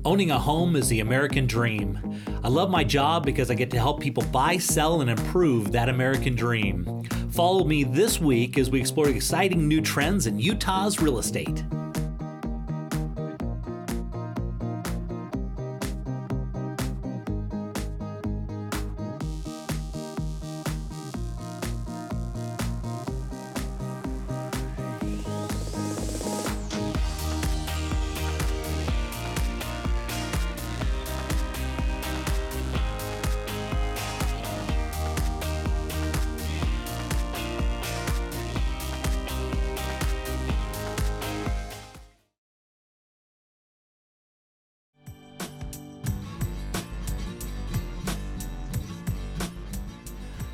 Owning a home is the American dream. I love my job because I get to help people buy, sell, and improve that American dream. Follow me this week as we explore exciting new trends in Utah's real estate.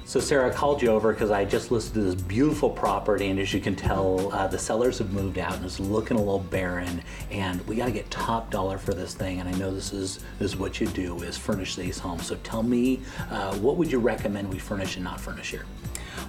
So Sarah, I called you over because I just listed this beautiful property, and as you can tell, the sellers have moved out and it's looking a little barren, and we got to get top dollar for this thing, and I know this is what you do, is furnish these homes. So tell me, what would you recommend we furnish and not furnish here?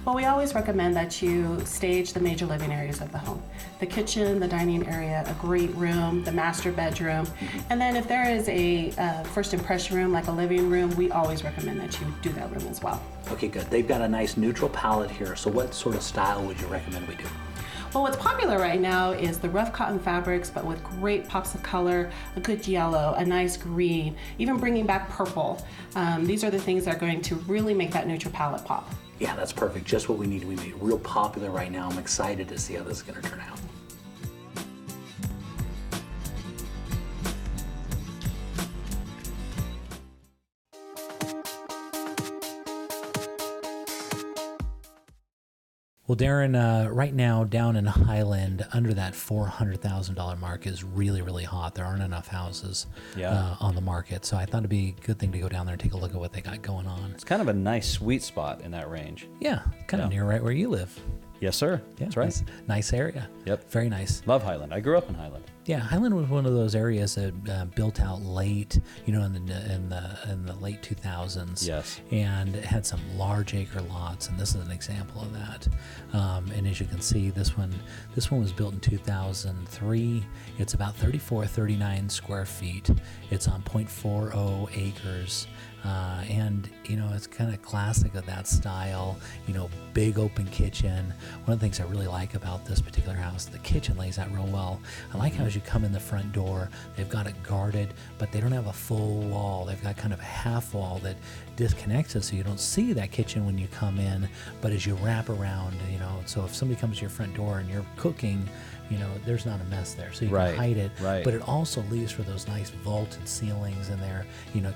Well, we always recommend that you stage the major living areas of the home. The kitchen, the dining area, a great room, the master bedroom. And then if there is a first impression room, like a living room, we always recommend that you do that room as well. Okay, good. They've got a nice neutral palette here. So what sort of style would you recommend we do? Well, what's popular right now is the rough cotton fabrics, but with great pops of color, a good yellow, a nice green, even bringing back purple. These are the things that are going to really make that neutral palette pop. Yeah, that's perfect. Just what we need. We made it real popular right now. I'm excited to see how this is going to turn out. Well, Darren, right now down in Highland, under that $400,000 mark is really, really hot. There aren't enough houses on the market. So I thought it'd be a good thing to go down there and take a look at what they got going on. It's kind of a nice sweet spot in that range. Yeah, kind of near right where you live. Yes, sir. Yeah, that's right. Nice area. Yep. Very nice. Love Highland. I grew up in Highland. Yeah, Highland was one of those areas that built out late, in the late 2000s. Yes. And it had some large acre lots, and this is an example of that. And as you can see, this one was built in 2003. It's about 39 square feet. It's on 0.40 acres. And it's kind of classic of that style, big open kitchen. One of the things I really like about this particular house, the kitchen lays out real well. I like how as you come in the front door, they've got it guarded, but they don't have a full wall. They've got kind of a half wall that disconnects it so you don't see that kitchen when you come in, but as you wrap around, so if somebody comes to your front door and you're cooking, there's not a mess there, so you can hide it. Right. But it also leaves for those nice vaulted ceilings in there.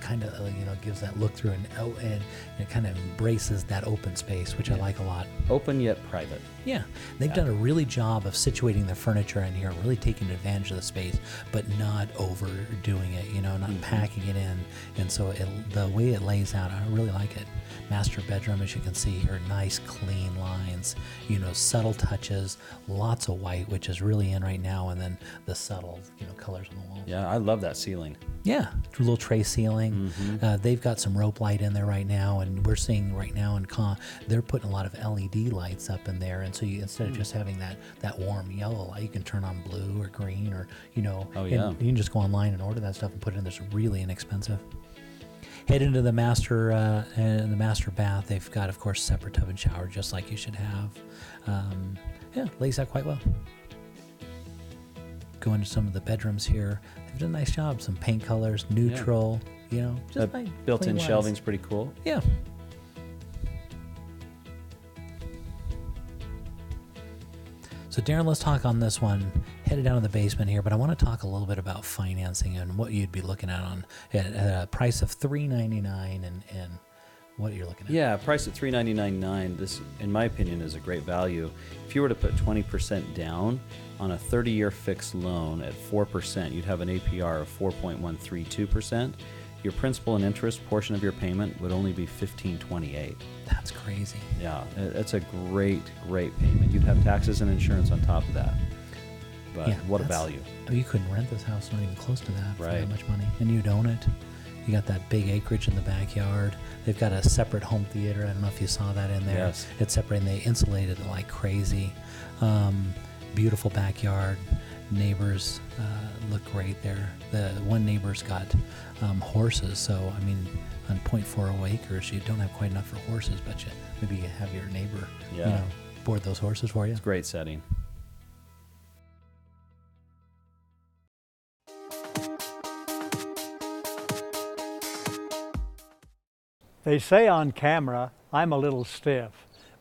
Kind of gives that look through, and it kind of embraces that open space, which I like a lot. Open yet private. Yeah, they've done a really job of situating the furniture in here, really taking advantage of the space, but not overdoing it. Not packing it in. And so the way it lays out, I really like it. Master bedroom, as you can see here, nice clean lines, subtle touches, lots of white, which is really in right now, and then the subtle, colors on the walls. Yeah, I love that ceiling. Yeah, a little tray ceiling. They've got some rope light in there right now, and we're seeing right now they're putting a lot of LED lights up in there, and so instead of just having that warm yellow light, you can turn on blue or green, or you can just go online and order that stuff and put it in. It's really inexpensive. Head into the master bath. They've got, of course, separate tub and shower, just like you should have. Lays out quite well. Go into some of the bedrooms here. They've done a nice job. Some paint colors, neutral. Just built-in shelving's pretty cool. Yeah. So Darren, let's talk on this one. Headed down to the basement here, but I want to talk a little bit about financing and what you'd be looking at at a price of $399 and what you're looking at. Yeah, price at $399.9. This, in my opinion, is a great value. If you were to put 20% down on a 30-year fixed loan at 4%, you'd have an APR of 4.132%. Your principal and interest portion of your payment would only be $1,528. That's crazy. Yeah, it's a great payment. You'd have taxes and insurance on top of that. But what a value. You couldn't rent this house, not even close to that, for right. that much money. And you'd own it. You got that big acreage in the backyard. They've got a separate home theater. I don't know if you saw that in there. Yes. It's separate, and they insulated it like crazy. Beautiful backyard. neighbors look great there. The one neighbor's got horses, so I mean, on 0.40 acres, you don't have quite enough for horses, but maybe you have your neighbor, board those horses for you. It's a great setting. They say on camera I'm a little stiff,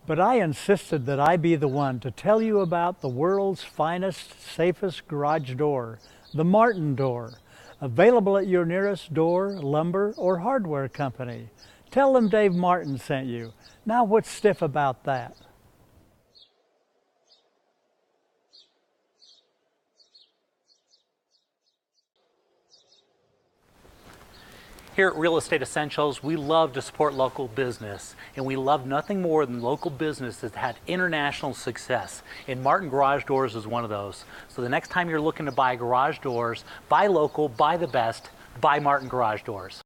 but I insisted that I be the one to tell you about the world's finest, safest garage door, the Martin Door, available at your nearest door, lumber, or hardware company. Tell them Dave Martin sent you. Now what's stiff about that? Here at Real Estate Essentials, we love to support local business, and we love nothing more than local business that's had international success. And Martin Garage Doors is one of those. So the next time you're looking to buy garage doors, buy local, buy the best, buy Martin Garage Doors.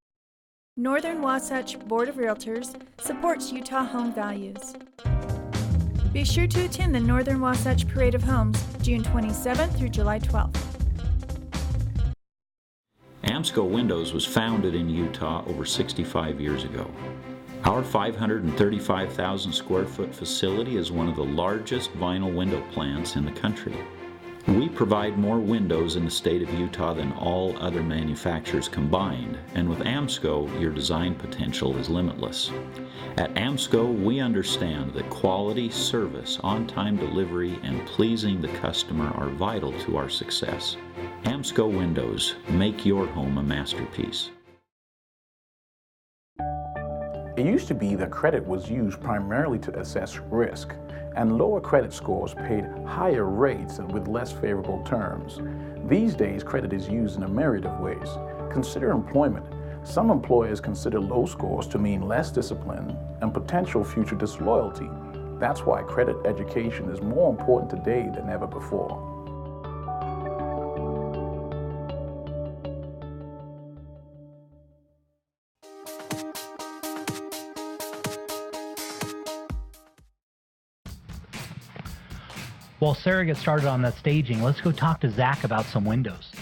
Northern Wasatch Board of Realtors supports Utah home values. Be sure to attend the Northern Wasatch Parade of Homes, June 27th through July 12th. Amsco Windows was founded in Utah over 65 years ago. Our 535,000 square foot facility is one of the largest vinyl window plants in the country. We provide more windows in the state of Utah than all other manufacturers combined, and with Amsco, your design potential is limitless. At Amsco, we understand that quality, service, on-time delivery, and pleasing the customer are vital to our success. Amsco Windows, make your home a masterpiece. It used to be that credit was used primarily to assess risk, and lower credit scores paid higher rates and with less favorable terms. These days, credit is used in a myriad of ways. Consider employment. Some employers consider low scores to mean less discipline and potential future disloyalty. That's why credit education is more important today than ever before. While Sarah gets started on that staging, let's go talk to Zach about some windows.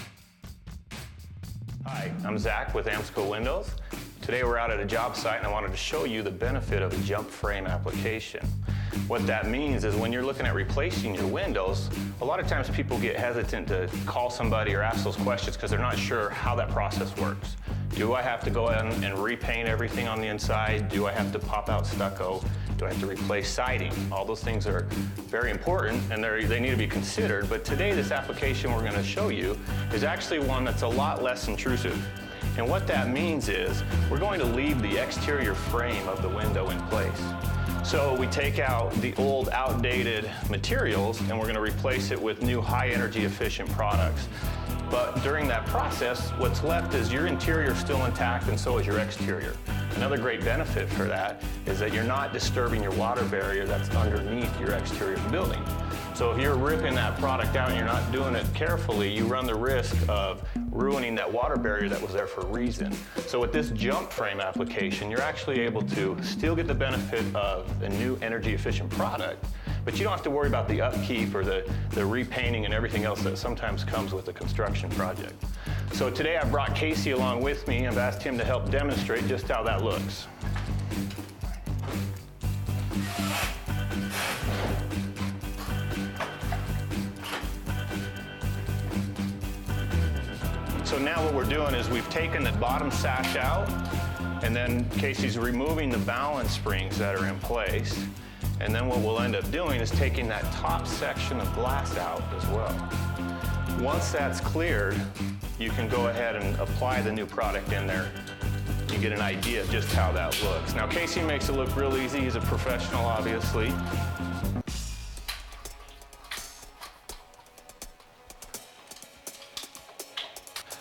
Hi, I'm Zach with Amsco Windows. Today we're out at a job site and I wanted to show you the benefit of a jump frame application. What that means is when you're looking at replacing your windows, a lot of times people get hesitant to call somebody or ask those questions because they're not sure how that process works. Do I have to go in and repaint everything on the inside? Do I have to pop out stucco? Do I have to replace siding? All those things are very important and they need to be considered, but today this application we're going to show you is actually one that's a lot less intrusive. And what that means is we're going to leave the exterior frame of the window in place. So we take out the old outdated materials and we're going to replace it with new high energy efficient products. But during that process, what's left is your interior still intact and so is your exterior. Another great benefit for that is that you're not disturbing your water barrier that's underneath your exterior building. So if you're ripping that product out and you're not doing it carefully, you run the risk of ruining that water barrier that was there for a reason. So with this jump frame application, you're actually able to still get the benefit of a new energy efficient product, but you don't have to worry about the upkeep or the repainting and everything else that sometimes comes with a construction project. So today I brought Casey along with me and I've asked him to help demonstrate just how that looks. So now what we're doing is we've taken the bottom sash out and then Casey's removing the balance springs that are in place. And then what we'll end up doing is taking that top section of glass out as well. Once that's cleared, you can go ahead and apply the new product in there. You get an idea of just how that looks. Now Casey makes it look real easy. He's a professional, obviously.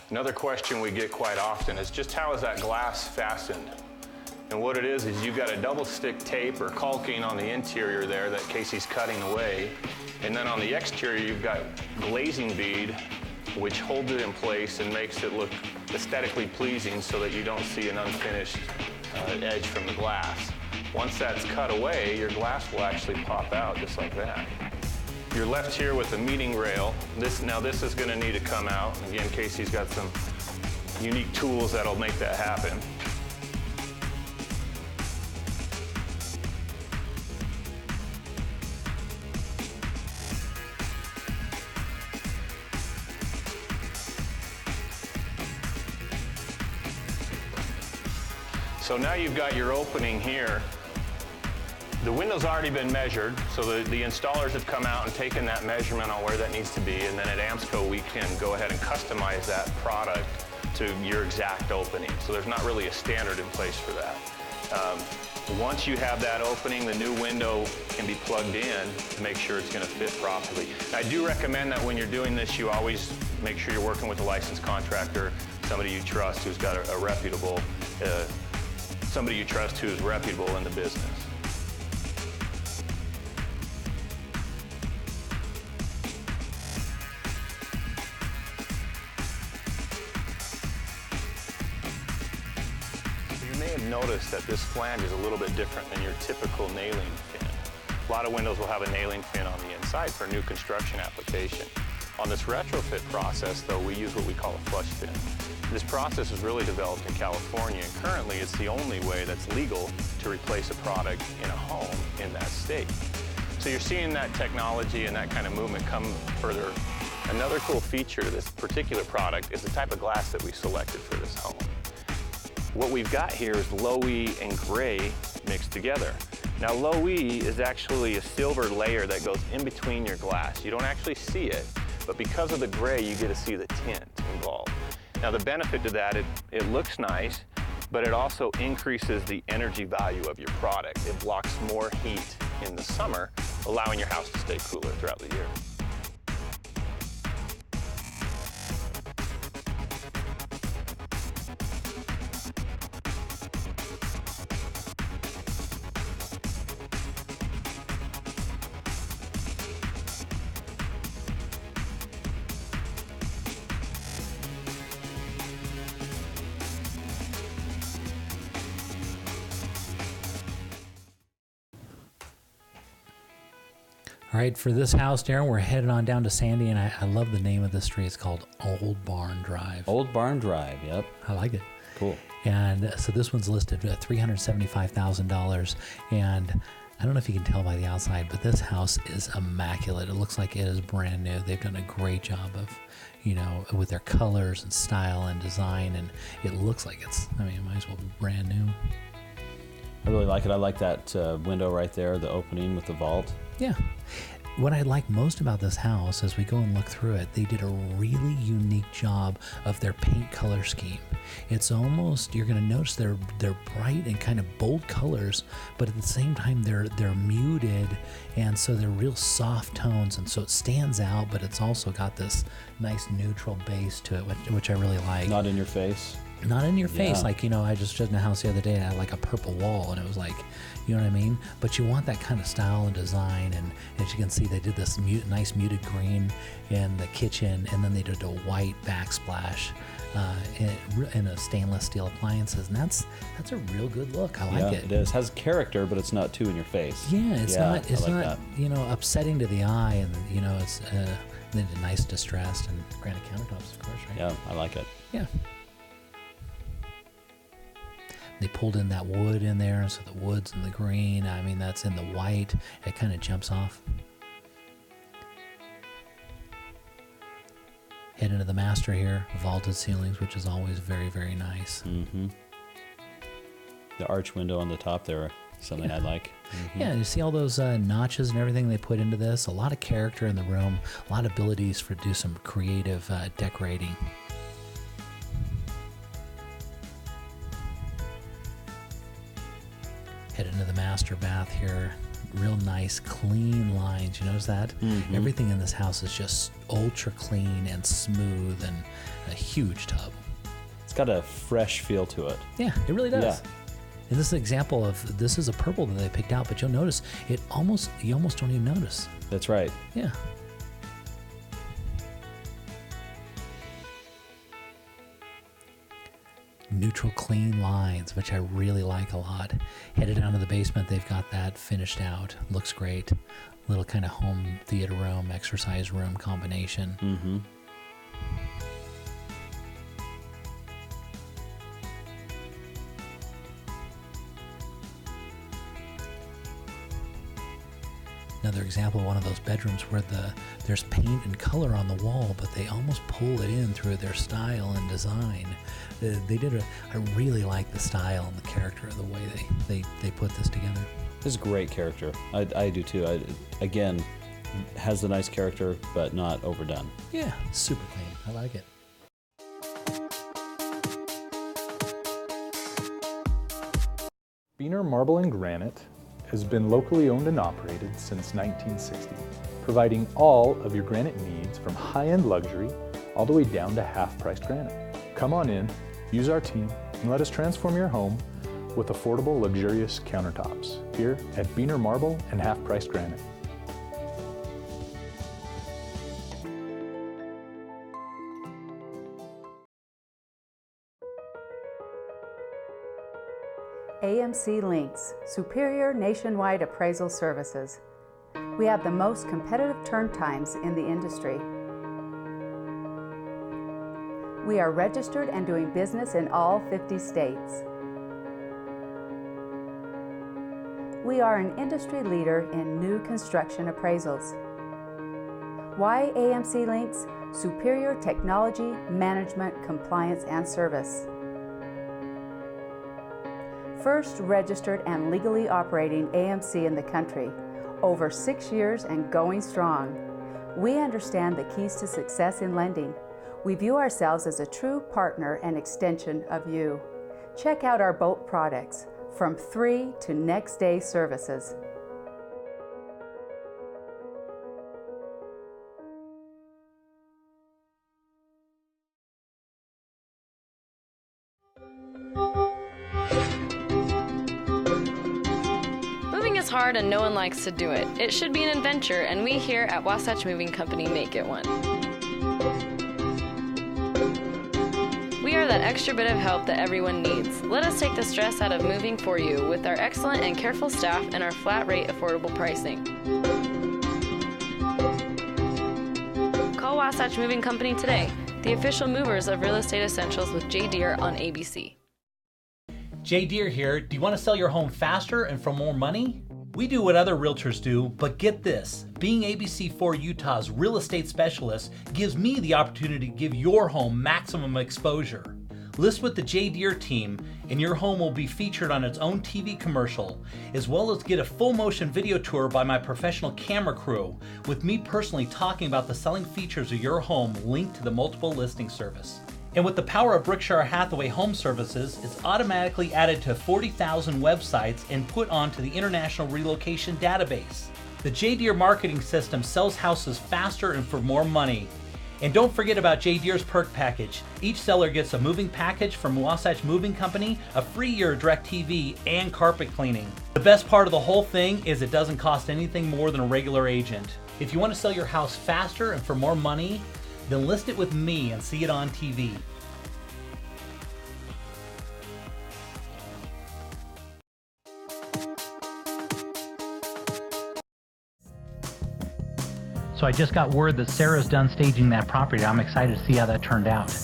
Another question we get quite often is just how is that glass fastened? And what it is you've got a double stick tape or caulking on the interior there that Casey's cutting away. And then on the exterior, you've got glazing bead, which holds it in place and makes it look aesthetically pleasing so that you don't see an unfinished edge from the glass. Once that's cut away, your glass will actually pop out just like that. You're left here with a meeting rail. Now this is going to need to come out. Again, Casey's got some unique tools that'll make that happen. So now you've got your opening here. The window's already been measured, so the installers have come out and taken that measurement on where that needs to be, and then at AMSCO we can go ahead and customize that product to your exact opening. So there's not really a standard in place for that. Once you have that opening, the new window can be plugged in to make sure it's going to fit properly. I do recommend that when you're doing this, you always make sure you're working with a licensed contractor, somebody you trust who's got a reputable, somebody you trust who is reputable in the business. You may have noticed that this flange is a little bit different than your typical nailing fin. A lot of windows will have a nailing fin on the inside for a new construction application. On this retrofit process, though, we use what we call a flush fin. This process was really developed in California, and currently it's the only way that's legal to replace a product in a home in that state. So you're seeing that technology and that kind of movement come further. Another cool feature to this particular product is the type of glass that we selected for this home. What we've got here is low E and gray mixed together. Now low E is actually a silver layer that goes in between your glass. You don't actually see it, but because of the gray, you get to see the tint involved. Now the benefit to that, it looks nice, but it also increases the energy value of your product. It blocks more heat in the summer, allowing your house to stay cooler throughout the year. All right, for this house, Darren, we're headed on down to Sandy, and I love the name of the street. It's called Old Barn Drive. Old Barn Drive, yep. I like it. Cool. And so this one's listed at $375,000, and I don't know if you can tell by the outside, but this house is immaculate. It looks like it is brand new. They've done a great job of, you know, with their colors and style and design, and it looks like it's, I mean, it might as well be brand new. I really like it. I like that window right there, the opening with the vault. Yeah. What I like most about this house, as we go and look through it, they did a really unique job of their paint color scheme. It's almost, you're going to notice they're bright and kind of bold colors, but at the same time they're muted, and so they're real soft tones, and so it stands out, but it's also got this nice neutral base to it, which I really like. Not in your face. Not in your face. Yeah. Like, you know, I just stood in a house the other day and I had like a purple wall, and it was like, you know what I mean? But you want that kind of style and design, and as you can see, they did this nice muted green in the kitchen, and then they did a white backsplash in a stainless steel appliances, and that's a real good look. I like it. It is. Has character, but it's not too in your face. Yeah, it's not that. You know, upsetting to the eye, and you know, it's then nice distressed and granite countertops, of course, right? Yeah, I like it. Yeah. They pulled in that wood in there, so the wood's in the green. I mean, that's in the white. It kind of jumps off. Head into the master here. Vaulted ceilings, which is always very, very nice. Mm-hmm. The arch window on the top there, something I like. Mm-hmm. Yeah, you see all those notches and everything they put into this. A lot of character in the room. A lot of abilities to do some creative decorating. Head into the master bath here. Real nice, clean lines. You notice that? Mm-hmm. Everything in this house is just ultra clean and smooth, and a huge tub. It's got a fresh feel to it. Yeah, it really does. Yeah. And this is an example of, this is a purple that they picked out, but you'll notice you almost don't even notice. That's right. Yeah. Neutral, clean lines, which I really like a lot. Headed down to the basement, they've got that finished out. Looks great. little kind of home theater room, exercise room combination. Mm-hmm. Another example of one of those bedrooms where there's paint and color on the wall, but they almost pull it in through their style and design. I really like the style and the character of the way they put this together. This is great character. I do too. Again, has a nice character, but not overdone. Yeah, super clean. I like it. Beener Marble and Granite has been locally owned and operated since 1960, providing all of your granite needs from high-end luxury all the way down to half-priced granite. Come on in, use our team, and let us transform your home with affordable, luxurious countertops here at Beener Marble and Half-Priced Granite. AMC Links, superior nationwide appraisal services. We have the most competitive turn times in the industry. We are registered and doing business in all 50 states. We are an industry leader in new construction appraisals. Why AMC Links? Superior technology, management, compliance, and service. First registered and legally operating AMC in the country, over 6 years and going strong. We understand the keys to success in lending. We view ourselves as a true partner and extension of you. Check out our boat products, from 3 to next day services. Hard and no one likes to do it. It should be an adventure, and we here at Wasatch Moving Company make it one. We are that extra bit of help that everyone needs. Let us take the stress out of moving for you with our excellent and careful staff and our flat rate affordable pricing. Call Wasatch Moving Company today, the official movers of Real Estate Essentials with Jay Deere on ABC. Jay Deere here. Do you want to sell your home faster and for more money? We do what other realtors do, but get this. Being ABC4 Utah's real estate specialist gives me the opportunity to give your home maximum exposure. List with the Jay Deere team and your home will be featured on its own TV commercial, as well as get a full motion video tour by my professional camera crew, with me personally talking about the selling features of your home linked to the multiple listing service. And with the power of Berkshire Hathaway Home Services, it's automatically added to 40,000 websites and put onto the International Relocation Database. The Jay Deere marketing system sells houses faster and for more money. And don't forget about Jay Deere's perk package. Each seller gets a moving package from Wasatch Moving Company, a free year of DirecTV, and carpet cleaning. The best part of the whole thing is it doesn't cost anything more than a regular agent. If you want to sell your house faster and for more money, then list it with me and see it on TV. So I just got word that Sarah's done staging that property. I'm excited to see how that turned out.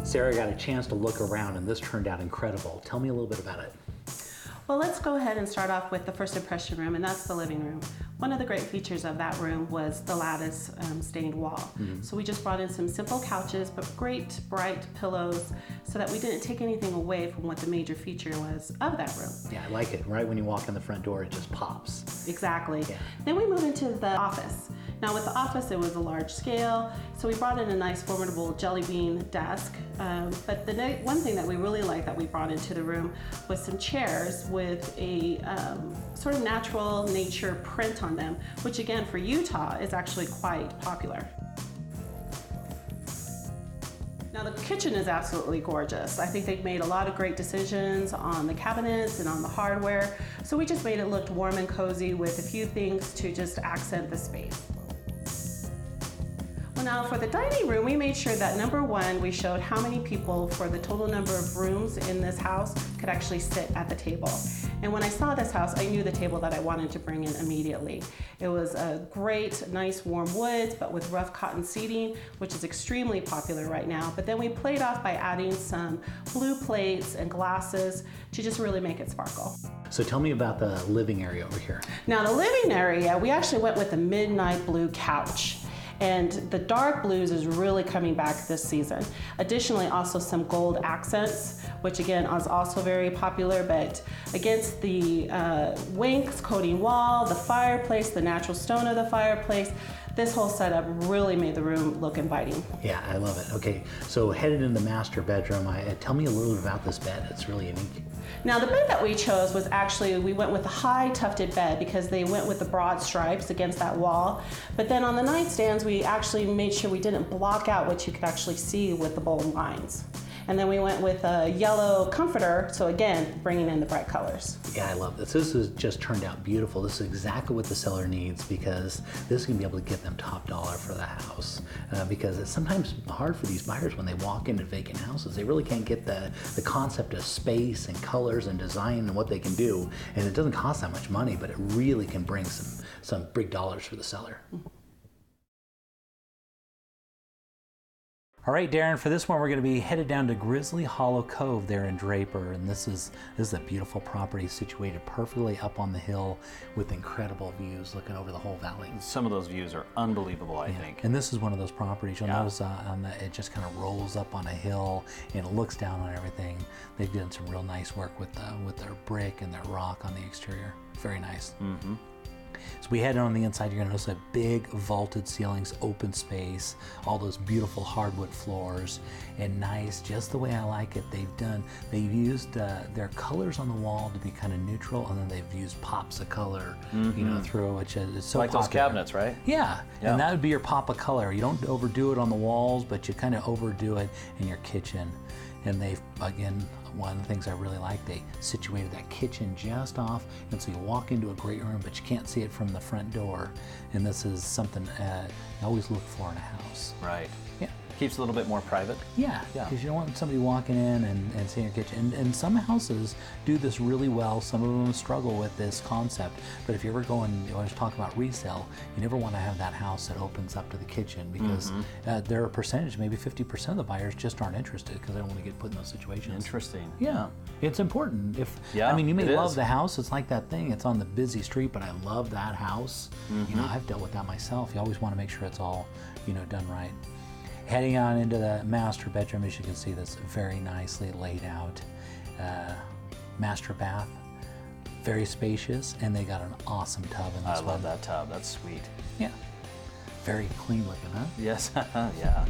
Sarah got a chance to look around and this turned out incredible. Tell me a little bit about it. Well, let's go ahead and start off with the first impression room, and that's the living room. One of the great features of that room was the lattice stained wall. Mm-hmm. So we just brought in some simple couches, but great bright pillows, so that we didn't take anything away from what the major feature was of that room. Yeah, I like it. Right when you walk in the front door, it just pops. Exactly. Yeah. Then we move into the office. Now with the office, it was a large scale, so we brought in a nice formidable jelly bean desk. But the one thing that we really liked that we brought into the room was some chairs with a sort of natural nature print on them, which again for Utah is actually quite popular. Now the kitchen is absolutely gorgeous. I think they've made a lot of great decisions on the cabinets and on the hardware. So we just made it look warm and cozy with a few things to just accent the space. Well, now for the dining room, we made sure that number one, we showed how many people for the total number of rooms in this house could actually sit at the table. And when I saw this house, I knew the table that I wanted to bring in immediately. It was a great, nice warm woods, but with rough cotton seating, which is extremely popular right now. But then we played off by adding some blue plates and glasses to just really make it sparkle. So tell me about the living area over here. Now the living area, we actually went with the midnight blue couch. And the dark blues is really coming back this season. Additionally, also some gold accents, which again is also very popular, but against the wainscoting wall, the fireplace, the natural stone of the fireplace, this whole setup really made the room look inviting. Yeah, I love it. Okay, so headed in the master bedroom, tell me a little bit about this bed. It's really unique. Now the bed that we chose was actually, we went with a high tufted bed because they went with the broad stripes against that wall. But then on the nightstands, we actually made sure we didn't block out what you could actually see with the bold lines. And then we went with a yellow comforter, so again, bringing in the bright colors. Yeah, I love this. This has just turned out beautiful. This is exactly what the seller needs because this is going to be able to get them top dollar for the house. Because it's sometimes hard for these buyers when they walk into vacant houses. They really can't get the concept of space and colors and design and what they can do. And it doesn't cost that much money, but it really can bring some big dollars for the seller. All right, Darren, for this one, we're going to be headed down to Grizzly Hollow Cove there in Draper. And this is a beautiful property situated perfectly up on the hill with incredible views looking over the whole valley. Some of those views are unbelievable, I think. And this is one of those properties. You'll notice it just kind of rolls up on a hill and it looks down on everything. They've done some real nice work with their brick and their rock on the exterior. Very nice. Mm-hmm. So we head on the inside, you're gonna notice a big vaulted ceilings, open space, all those beautiful hardwood floors, and nice, just the way I like it. They've used their colors on the wall to be kind of neutral, and then they've used pops of color, through, which is so like popular. Those cabinets, right? Yeah, and that would be your pop of color. You don't overdo it on the walls, but you kind of overdo it in your kitchen. And they've, again, one of the things I really like, they situated that kitchen just off, and so you walk into a great room, but you can't see it from the front door. And this is something you always look for in a house. Right. Yeah. Keeps it a little bit more private. Yeah, because you don't want somebody walking in and seeing your kitchen. And some houses do this really well. Some of them struggle with this concept. But if you ever go and you always talk about resale, you never want to have that house that opens up to the kitchen because there are a percentage, maybe 50% of the buyers just aren't interested because they don't want to get put in those situations. Interesting. Yeah, it's important. I mean, you may love the house. It's like that thing. It's on the busy street, but I love that house. You know, I've dealt with that myself. You always want to make sure it's all, done right. Heading on into the master bedroom, as you can see, that's very nicely laid out. Master bath, very spacious, and they got an awesome tub in this one. I love that tub. That's sweet. Yeah. Very clean looking, huh? Yes. Yeah.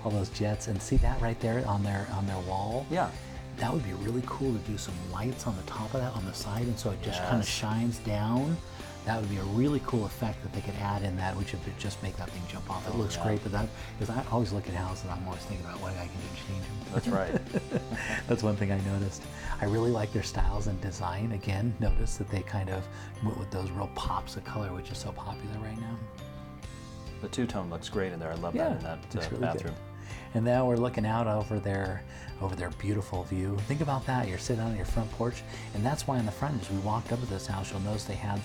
All those jets, and see that right there on their wall? Yeah. That would be really cool to do some lights on the top of that on the side, and so it just kind of shines down. That would be a really cool effect that they could add in that, which would just make that thing jump off. It looks great, but because I always look at houses, I'm always thinking about what I can do to change them. That's right. That's one thing I noticed. I really like their styles and design. Again, notice that they kind of went with those real pops of color, which is so popular right now. The two-tone looks great in there. I love that in that really bathroom. Good. And now we're looking out over their beautiful view. Think about that. You're sitting on your front porch, and that's why in the front, as we walked up to this house, you'll notice they had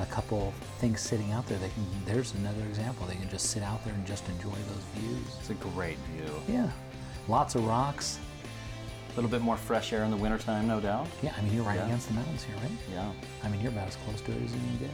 a couple things sitting out there. There's another example. They can just sit out there and just enjoy those views. It's a great view. Yeah. Lots of rocks. A little bit more fresh air in the wintertime, no doubt. Yeah, I mean, you're right against the mountains here, right? Yeah. I mean, you're about as close to it as you can get.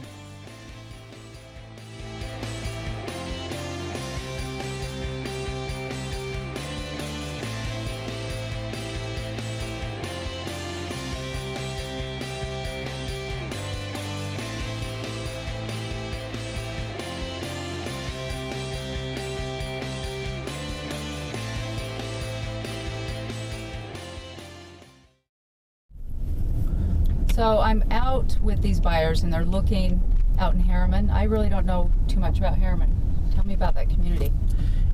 So I'm out with these buyers and they're looking out in Harriman. I really don't know too much about Harriman. Tell me about that community.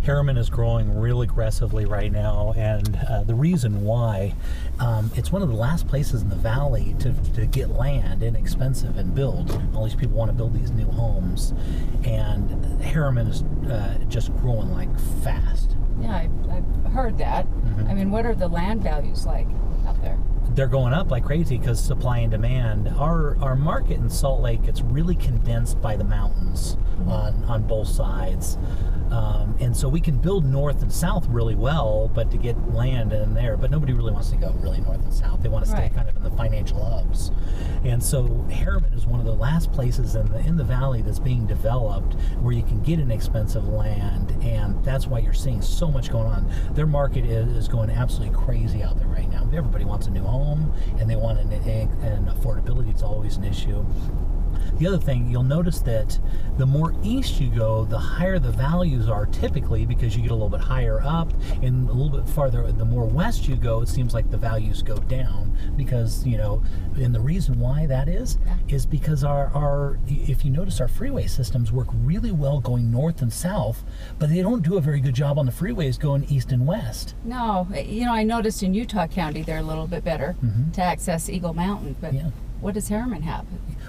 Harriman is growing real aggressively right now, and the reason why, it's one of the last places in the valley to get land inexpensive and build. All these people want to build these new homes, and Harriman is just growing like fast. Yeah, I've heard that. I mean, what are the land values like out there? They're going up like crazy because supply and demand. Our market in Salt Lake, it's really condensed by the mountains on both sides. And so we can build north and south really well, but to get land in there, but nobody really wants to go really north and south. They want to stay kind of in the financial hubs. And so Harriman is one of the last places in the valley that's being developed where you can get inexpensive land, and that's why you're seeing so much going on. Their market is going absolutely crazy out there right now. Everybody wants a new home, and they want an affordability. It's always an issue. The other thing, you'll notice that the more east you go, the higher the values are typically, because you get a little bit higher up, and a little bit farther, the more west you go, it seems like the values go down, because, you know, and the reason why that is because our if you notice, our freeway systems work really well going north and south, but they don't do a very good job on the freeways going east and west. No, you know, I noticed in Utah County they're a little bit better to access Eagle Mountain, but what does Harriman have?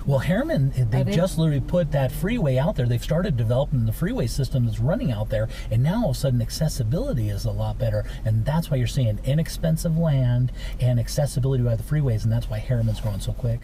Well, Harriman, they just literally put that freeway out there. They've started developing the freeway system that's running out there, and now all of a sudden accessibility is a lot better, and that's why you're seeing inexpensive land and accessibility by the freeways, and that's why Harriman's growing so quick.